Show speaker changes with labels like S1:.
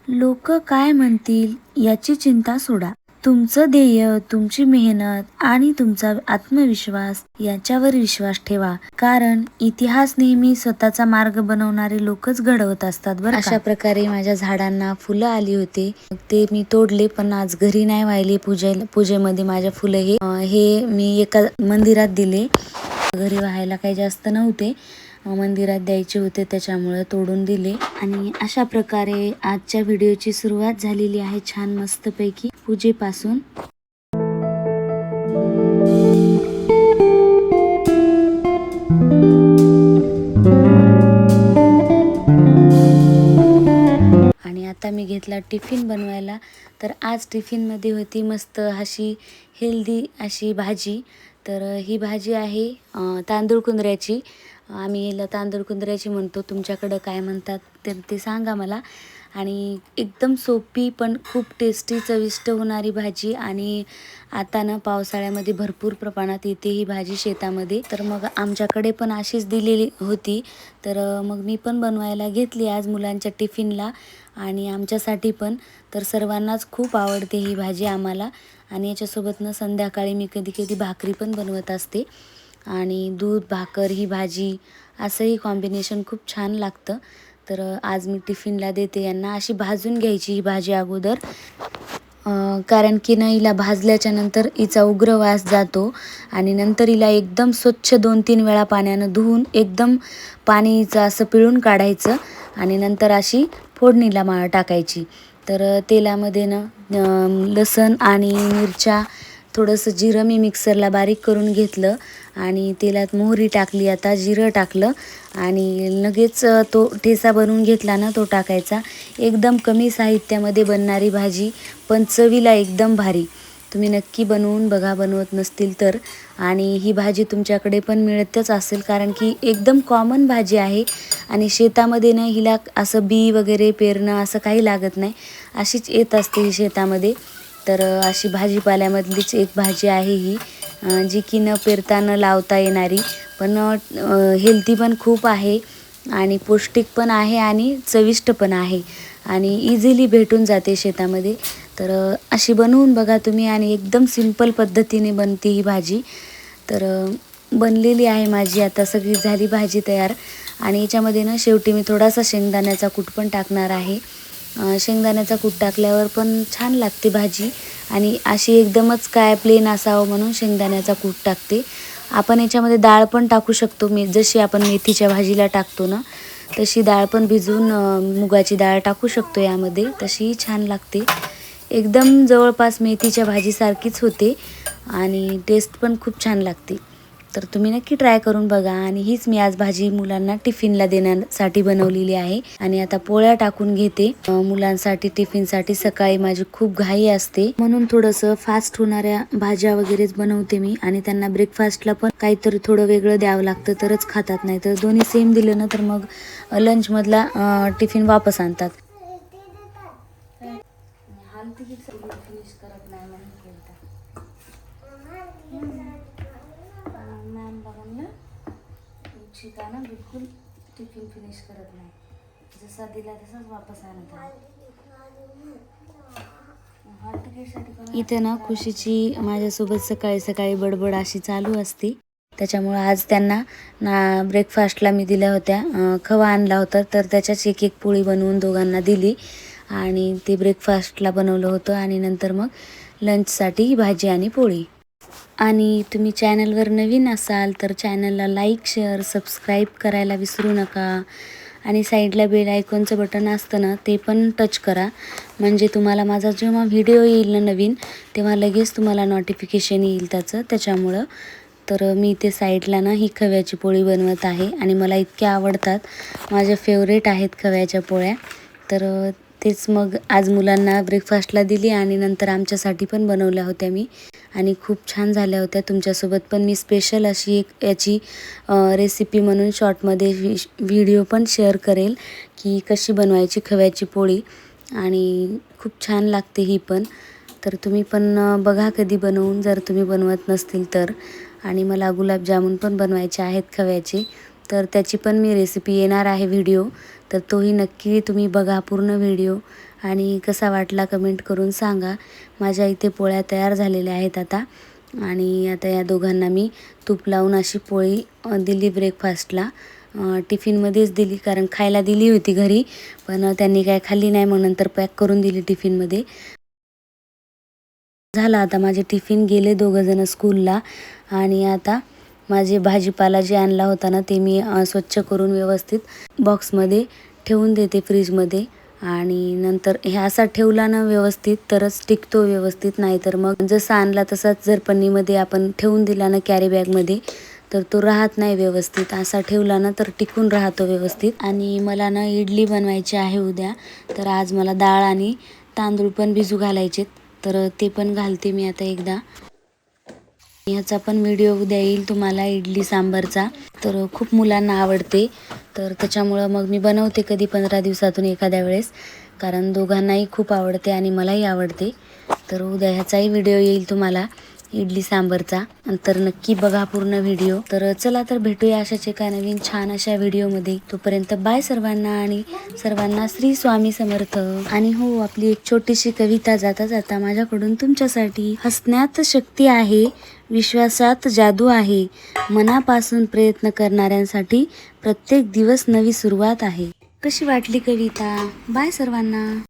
S1: लोक काय म्हणतील याची चिंता सोडा. तुमचं ध्येय, तुमची मेहनत आणि तुमचा आत्मविश्वास याच्यावर विश्वास ठेवा. कारण इतिहास नेहमी स्वतःचा मार्ग बनवणारे लोकच घडवत असतात बरं का. अशा प्रकारे माझ्या झाडांना फुलं आली होती. ते मी तोडले, पण आज घरी नाही वाहिले. पूजेमध्ये माझ्या फुलं हे मी एका मंदिरात दिले. घरी व्हायला काही जास्त नव्हते, मंदिरात द्यायचे होते, त्याच्यामुळे तोडून दिले. आणि अशा प्रकारे आजच्या व्हिडिओची सुरुवात झालेली आहे छान मस्तपैकी पूजेपासून. आणि आता मी घेतला टिफिन बनवायला. तर आज टिफिनमध्ये होती मस्त अशी हेल्दी अशी भाजी. तर ही भाजी आहे तांदूळ कुंदऱ्याची. आम्ही याला तांदूळ कुंदऱ्याची म्हणतो, तुमच्याकडं काय म्हणतात तर ते सांगा मला. आणि एकदम सोपी पण खूप टेस्टी चविष्ट होणारी भाजी. आणि आता ना पावसाळ्यामध्ये भरपूर प्रमाणात येते ही भाजी शेतामध्ये. तर मग आमच्याकडे पण अशीच दिलेली होती, तर मग मी पण बनवायला घेतली आज मुलांच्या टिफिनला आणि आमच्यासाठी पण. तर सर्वांनाच खूप आवडते ही भाजी आम्हाला. आणि याच्यासोबत संध्याकाळी मी कधी कधी भाकरी पण बनवत असते. आणि दूध भाकर ही भाजी असंही कॉम्बिनेशन खूप छान लागतं. तर आज मी टिफिनला देते यांना. अशी भाजून घ्यायची ही भाजी अगोदर, कारण की ना हिला भाजल्याच्या नंतर हिचा उग्र वास जातो. आणि नंतर हिला एकदम स्वच्छ 2-3 वेळा पाण्यानं धुवून एकदम पाणी हिचं असं पिळून काढायचं. आणि नंतर अशी फोडणीला टाकायची. तर तेलामध्ये ना लसण आणि मिरच्या, थोडंसं जिरं मी मिक्सरला बारीक करून घेतलं. आणि तेलात मोहरी टाकली, आता जिरं टाकलं आणि लगेच तो ठेचा बनवून घेतला ना तो टाकायचा. एकदम कमी साहित्यामध्ये बनणारी भाजी, पण चवीला एकदम भारी. तुम्ही नक्की बनवून बघा, बनवत नसतील तर. आणि ही भाजी तुमच्याकडे पण मिळतच असेल, कारण की एकदम कॉमन भाजी आहे. आणि शेतामध्ये ना हिला असं बी वगैरे पेरणं असं काही लागत नाही, अशीच येत असते ही शेतामध्ये. तर अशी भाजीपाल्यामधलीच एक भाजी आहे ही, जी की न पेरता न लावता येणारी, पण हेल्दी पण खूप आहे आणि पौष्टिक पण आहे आणि चविष्ट पण आहे आणि इझिली भेटून जाते शेतामध्ये. तर अशी बनवून बघा तुम्ही. आणि एकदम सिंपल पद्धतीने बनते ही भाजी. तर बनलेली आहे माझी, आता सगळी झाली भाजी तयार. आणि याच्यामध्ये ना शेवटी मी थोडासा शेंगदाण्याचा कूट पण टाकणार आहे. शेंगदाण्याचा कूट टाकल्यावर पण छान लागते भाजी. आणि अशी एकदमच काय प्लेन असावं म्हणून शेंगदाण्याचा कूट टाकते. आपण याच्यामध्ये डाळ पण टाकू शकतो, जशी आपण मेथीच्या भाजीला टाकतो ना तशी डाळ पण भिजवून मुगाची डाळ टाकू शकतो यामध्ये, तशीही छान लागते. एकदम जवळपास मेथीच्या भाजीसारखीच होते आणि टेस्ट पण खूप छान लागते. तर तुम्ही नक्की ट्राय करून बघा. आणि हीच मी आज भाजी मुलांना टिफिनला देण्यासाठी बनवलेली आहे. आणि आता पोळ्या टाकून घेते मुलांसाठी टिफिनसाठी. सकाळी माझी खूप घाई असते, म्हणून थोडंसं फास्ट होणाऱ्या भाज्या वगैरेच बनवते मी. आणि त्यांना ब्रेकफास्टला पण काहीतरी थोडं वेगळं द्यावं लागतं, तरच खातात. नाही तर दोन्ही सेम दिलं ना तर मग लंचमधला टिफिन वापस आणतात. फिनिश करत नाही म्हणून मॅम बघा शिका ना, बिलकुल टिफिन फिनिश करत नाही. जसा दिला तसाच वापस आणत आहे. इथे ना खुशीची माझ्यासोबत सकाळी सकाळी बडबड अशी चालू असते. त्याच्यामुळं आज त्यांना ब्रेकफास्टला मी दिल्या होत्या, खवा आणला होता, तर त्याच्याच एक एक पोळी बनवून दोघांना दिली. आणि ते ब्रेकफास्टला बनवलं होतं. आणि नंतर मग लंचसाठी भाजी आणि पोळी. आणि तुम्ही चॅनलवर नवीन असाल तर चॅनलला लाईक, शेअर, सबस्क्राईब करायला विसरू नका. आणि साईडला बेल आयकॉनचं बटन असतं ना ते पण टच करा, म्हणजे तुम्हाला माझा जेव्हा व्हिडिओ येईल ना नवीन, तेव्हा लगेच तुम्हाला नोटिफिकेशन येईल त्याच्यामुळं. तर मी ते साईडला ना ही खव्याची पोळी बनवत आहे आणि मला इतक्या आवडतात, माझ्या फेवरेट आहेत खव्याच्या पोळ्या. तर तेच मग आज मुलांना ब्रेकफास्टला दिली आणि नंतर आमच्यासाठी पण बनवल्या होत्या मी. आणि खूप छान झाल्या होत्या. तुमच्यासोबत पण मी स्पेशल अशी एक याची रेसिपी म्हणून शॉर्टमध्ये व्हिडिओ पण शेअर करेल की कशी बनवायची खव्याची पोळी. आणि खूप छान लागते ही पण. तर तुम्ही पण बघा कधी बनवून, जर तुम्ही बनवत नसतील तर. आणि मला गुलाबजामुन पण बनवायचे आहेत खव्याचे, तर त्याची पण मी रेसिपी येणार आहे व्हिडिओ, तर तोही नक्की तुम्ही बघा पूर्ण व्हिडिओ आणि कसा वाटला कमेंट करून सांगा. माझ्या इथे पोळ्या तयार झालेल्या आहेत आता आणि आता या दोघांना मी तूप लावून अशी पोळी दिली ब्रेकफास्टला. टिफिनमध्येच दिली कारण खायला दिली होती घरी, पण त्यांनी काय खाल्ली नाही, मग नंतर पॅक करून दिली टिफिनमध्ये. झालं आता माझे टिफिन गेले दोघंजणं स्कूलला आणि आता माझे भाजीपाला जे आणला होता ना ते मी स्वच्छ करून व्यवस्थित बॉक्समध्ये ठेवून देते फ्रीजमध्ये. आणि नंतर हे असा ठेवला ना व्यवस्थित तरच टिकतो व्यवस्थित, नाही तर मग जसा आणला तसाच जर पन्नीमध्ये आपण ठेवून दिला ना कॅरी बॅगमध्ये तर तो राहत नाही व्यवस्थित. असा ठेवला ना तर टिकून राहतो व्यवस्थित. आणि मला ना इडली बनवायची आहे उद्या, तर आज मला डाळ आणि तांदूळ पण भिजू घालायचे, तर ते पण घालते मी आता एकदा. ह्याचा पण व्हिडिओ उद्या येईल तुम्हाला इडली सांबारचा. तर खूप मुलांना आवडते, तर त्याच्यामुळं मग मी बनवते कधी 15 दिवसातून एखाद्या वेळेस, कारण दोघांनाही खूप आवडते आणि मलाही आवडते. तर उद्या ह्याचाही व्हिडिओ येईल तुम्हाला इडली सांबारचा, तर नक्की बघा पूर्ण व्हिडिओ. तर चला तर भेटूया अशाच एका नवीन छान अशा व्हिडिओमध्ये. तोपर्यंत बाय सर्वांना आणि सर्वांना श्री स्वामी समर्थ. आणि हो, आपली एक छोटीशी कविता जाता जाता माझ्याकडून तुमच्यासाठी. हसण्यात शक्ती आहे, विश्वासात जादू आहे, मनापासून प्रयत्न करणाऱ्यांसाठी प्रत्येक दिवस नवी सुरुवात आहे. कशी वाटली कविता? बाय सर्वांना.